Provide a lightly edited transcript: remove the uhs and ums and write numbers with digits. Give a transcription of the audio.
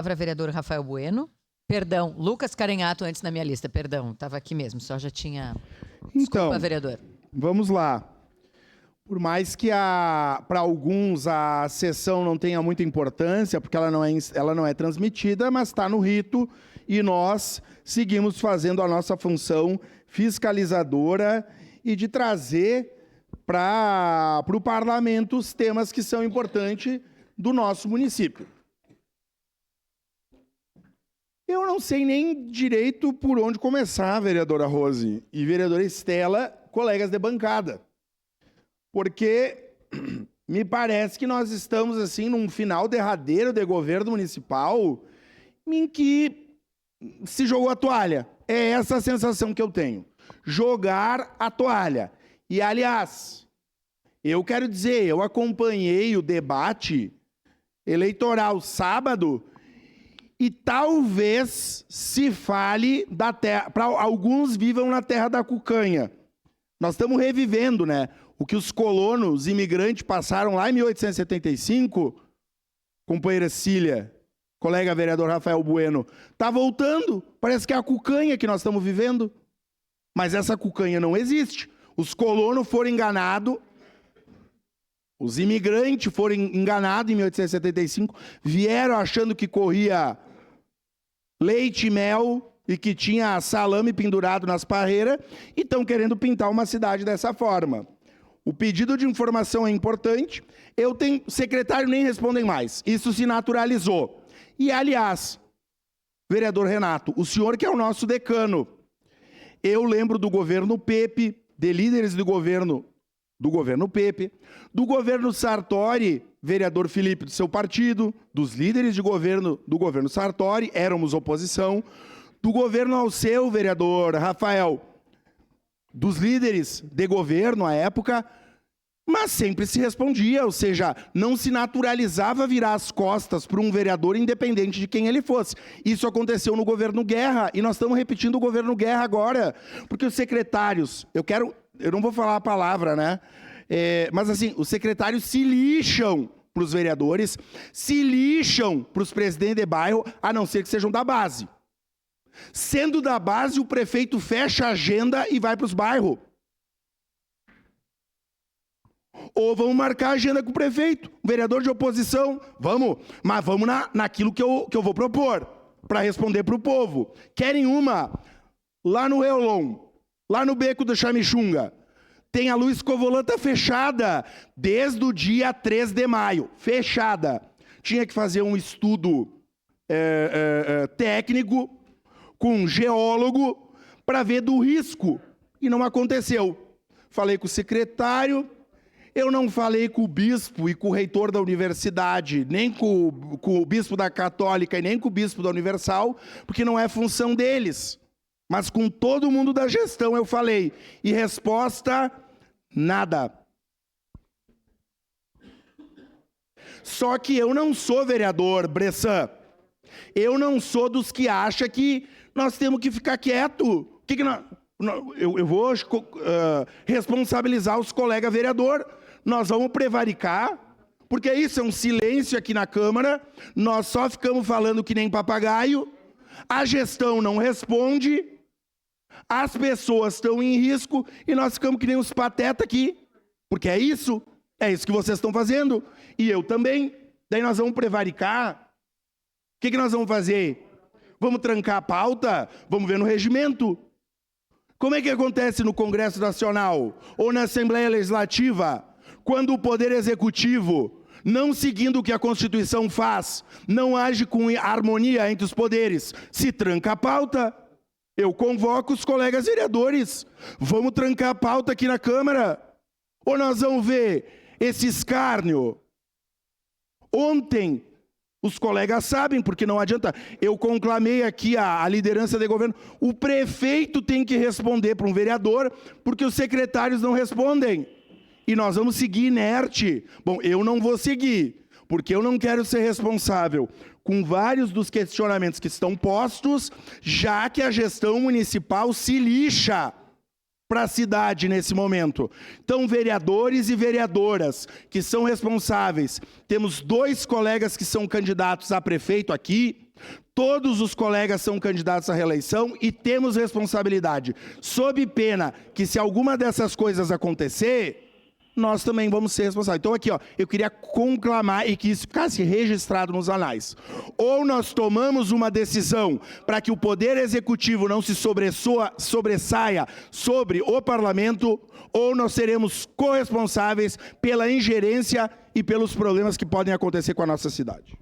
Palavra vereador Rafael Bueno. Perdão, Lucas Carenhato antes na minha lista, perdão, estava aqui mesmo, só já tinha... Desculpa, Então, vereador. vamos lá. Por mais que para alguns a sessão não tenha muita importância, porque ela não é transmitida, mas está no rito e nós seguimos fazendo a nossa função fiscalizadora e de trazer para o parlamento os temas que são importantes do nosso município. Eu não sei nem direito por onde começar, vereadora Rose e vereadora Estela, colegas de bancada. Porque me parece que nós estamos assim num final derradeiro de governo municipal em que se jogou a toalha. É essa a sensação que eu tenho. Jogar a toalha. E, aliás, eu quero dizer, eu acompanhei o debate eleitoral sábado e talvez se fale da terra, para alguns vivam na terra da cucanha. Nós estamos revivendo, né? O que os colonos imigrantes passaram lá em 1875, companheira Cília, colega vereador Rafael Bueno, está voltando. Parece que é a cucanha que nós estamos vivendo. Mas essa cucanha não existe. Os colonos foram enganados, os imigrantes foram enganados em 1875, vieram achando que corria leite e mel e que tinha salame pendurado nas parreiras e estão querendo pintar uma cidade dessa forma. O pedido de informação é importante. O secretário nem respondem mais. Isso se naturalizou. E, aliás, vereador Renato, o senhor que é o nosso decano, eu lembro do governo Pepe, de líderes do governo Pepe, do governo Sartori, vereador Felipe do seu partido, dos líderes de governo do governo Sartori, éramos oposição, do governo Alceu, vereador Rafael, dos líderes de governo à época, mas sempre se respondia, ou seja, não se naturalizava virar as costas para um vereador independente de quem ele fosse. Isso aconteceu no governo Guerra, e nós estamos repetindo o governo Guerra agora, porque os secretários, eu não vou falar a palavra, né? Mas assim, os secretários se lixam para os vereadores, se lixam para os presidentes de bairro, a não ser que sejam da base. Sendo da base, o prefeito fecha a agenda e vai para os bairros. Ou vamos marcar a agenda com o prefeito, o vereador de oposição, mas vamos naquilo que eu vou propor, para responder para o povo. Querem uma? Lá no Reolon, lá no Beco do Xamixunga, tem a Luiz Covolanta fechada, desde o dia 3 de maio, fechada. Tinha que fazer um estudo técnico, com um geólogo, para ver do risco, e não aconteceu. Falei com o secretário, eu não falei com o bispo e com o reitor da universidade, nem com o bispo da Católica e nem com o bispo da Universal, porque não é função deles. Mas com todo mundo da gestão eu falei. E resposta, nada. Só que eu não sou vereador, Bressan. Eu não sou dos que acham que nós temos que ficar quieto. Eu vou responsabilizar os colegas vereador. Nós vamos prevaricar, porque isso é um silêncio aqui na Câmara. Nós só ficamos falando que nem papagaio. A gestão não responde. As pessoas estão em risco e nós ficamos que nem uns patetas aqui. Porque é isso que vocês estão fazendo. E eu também. Daí nós vamos prevaricar. O que nós vamos fazer? Vamos trancar a pauta? Vamos ver no regimento. Como é que acontece no Congresso Nacional ou na Assembleia Legislativa, quando o Poder Executivo, não seguindo o que a Constituição faz, não age com harmonia entre os poderes, se tranca a pauta? Eu convoco os colegas vereadores. Vamos trancar a pauta aqui na Câmara? Ou nós vamos ver esse escárnio? Ontem, os colegas sabem, porque não adianta. Eu conclamei aqui a liderança de governo. O prefeito tem que responder para um vereador, porque os secretários não respondem. E nós vamos seguir inerte. Bom, eu não vou seguir, porque eu não quero ser responsável com vários dos questionamentos que estão postos, já que a gestão municipal se lixa para a cidade nesse momento. Então, vereadores e vereadoras que são responsáveis, temos 2 colegas que são candidatos a prefeito aqui, Todos os colegas são candidatos à reeleição e temos responsabilidade. Sob pena que, se alguma dessas coisas acontecer, nós também vamos ser responsáveis. Então aqui, ó, eu queria conclamar e que isso ficasse registrado nos anais. Ou nós tomamos uma decisão para que o Poder Executivo não se sobressaia sobre o Parlamento, ou nós seremos corresponsáveis pela ingerência e pelos problemas que podem acontecer com a nossa cidade.